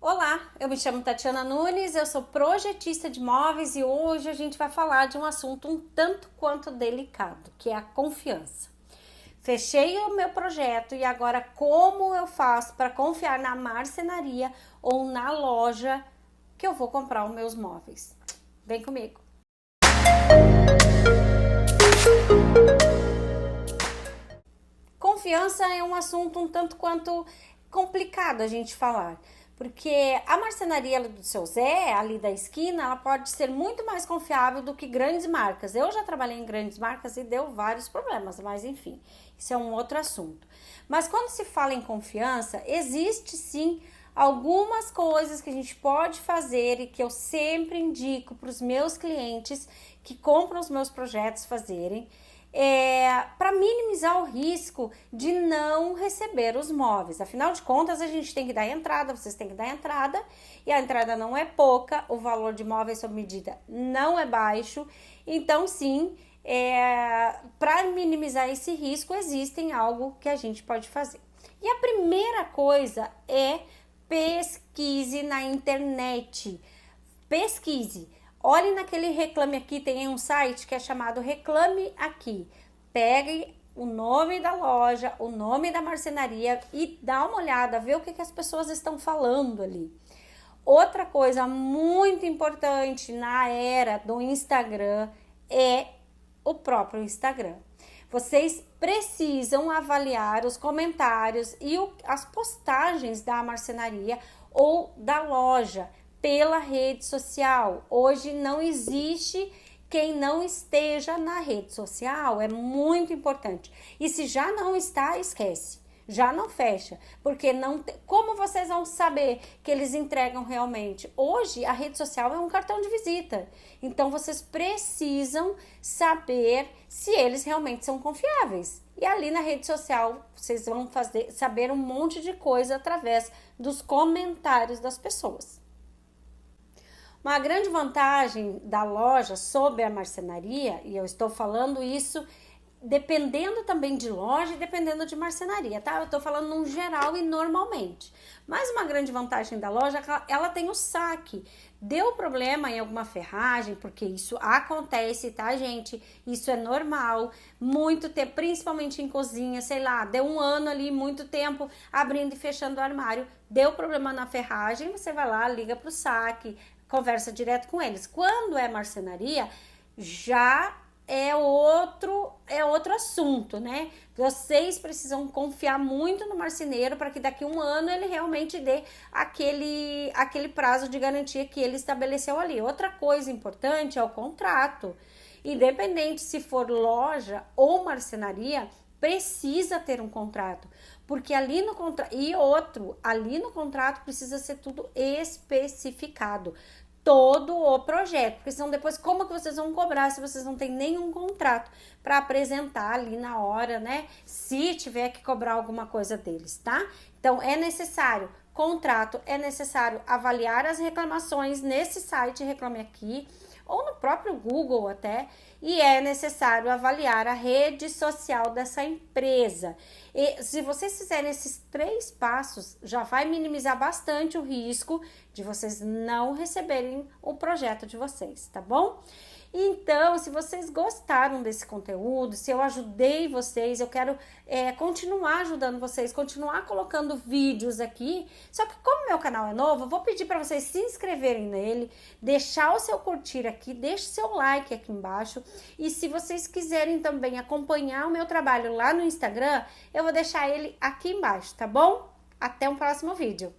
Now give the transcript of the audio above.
Olá, eu me chamo Tatiana Nunes, eu sou projetista de imóveis e hoje a gente vai falar de um assunto um tanto quanto delicado, que é a confiança. Fechei o meu projeto e agora como eu faço para confiar na marcenaria ou na loja que eu vou comprar os meus móveis? Vem comigo! Confiança é um assunto um tanto quanto complicado a gente falar, porque a marcenaria do seu Zé, ali da esquina, ela pode ser muito mais confiável do que grandes marcas. Eu já trabalhei em grandes marcas e deu vários problemas, mas enfim, isso é um outro assunto. Mas quando se fala em confiança, existe sim algumas coisas que a gente pode fazer e que eu sempre indico para os meus clientes que compram os meus projetos fazerem, para minimizar o risco de não receber os móveis. Afinal de contas, a gente tem que dar entrada, vocês têm que dar entrada, e a entrada não é pouca, o valor de móveis sob medida não é baixo, então sim, para minimizar esse risco, existem algo que a gente pode fazer. E a primeira coisa é pesquise na internet, pesquise. Olhe naquele Reclame Aqui, tem um site que é chamado Reclame Aqui. Pegue o nome da loja, o nome da marcenaria e dá uma olhada, vê o que as pessoas estão falando ali. Outra coisa muito importante na era do Instagram é o próprio Instagram. Vocês precisam avaliar os comentários e as postagens da marcenaria ou da loja pela rede social. Hoje não existe quem não esteja na rede social, é muito importante. E se já não está, esquece. Já não fecha, porque não tem, como vocês vão saber que eles entregam realmente? Hoje a rede social é um cartão de visita, então vocês precisam saber se eles realmente são confiáveis. E ali na rede social vocês vão saber um monte de coisa através dos comentários das pessoas. Uma grande vantagem da loja sobre a marcenaria, e eu estou falando isso dependendo também de loja e dependendo de marcenaria, tá? Eu tô falando num geral e normalmente. Mas uma grande vantagem da loja é que ela tem o saque. Deu problema em alguma ferragem, porque isso acontece, tá, gente? Isso é normal. Muito tempo, principalmente em cozinha, sei lá, deu um ano ali, muito tempo abrindo e fechando o armário. Deu problema na ferragem, você vai lá, liga pro saque, conversa direto com eles. Quando é marcenaria, já é outro assunto, né? Vocês precisam confiar muito no marceneiro para que daqui a um ano ele realmente dê aquele prazo de garantia que ele estabeleceu ali. Outra coisa importante é o contrato. Independente se for loja ou marcenaria, precisa ter um contrato, porque ali no contrato ali no contrato precisa ser tudo especificado, todo o projeto, porque senão depois como que vocês vão cobrar se vocês não têm nenhum contrato para apresentar ali na hora, né? Se tiver que cobrar alguma coisa deles, tá? Então é necessário contrato, é necessário avaliar as reclamações nesse site Reclame Aqui ou no próprio Google até, e é necessário avaliar a rede social dessa empresa. E se vocês fizerem esses 3 passos, já vai minimizar bastante o risco de vocês não receberem o projeto de vocês, tá bom? Então, se vocês gostaram desse conteúdo, se eu ajudei vocês, eu quero continuar ajudando vocês, continuar colocando vídeos aqui. Só que como meu canal é novo, eu vou pedir para vocês se inscreverem nele, deixar o seu curtir aqui, deixe seu like aqui embaixo. E se vocês quiserem também acompanhar o meu trabalho lá no Instagram, eu vou deixar ele aqui embaixo, tá bom? Até um próximo vídeo.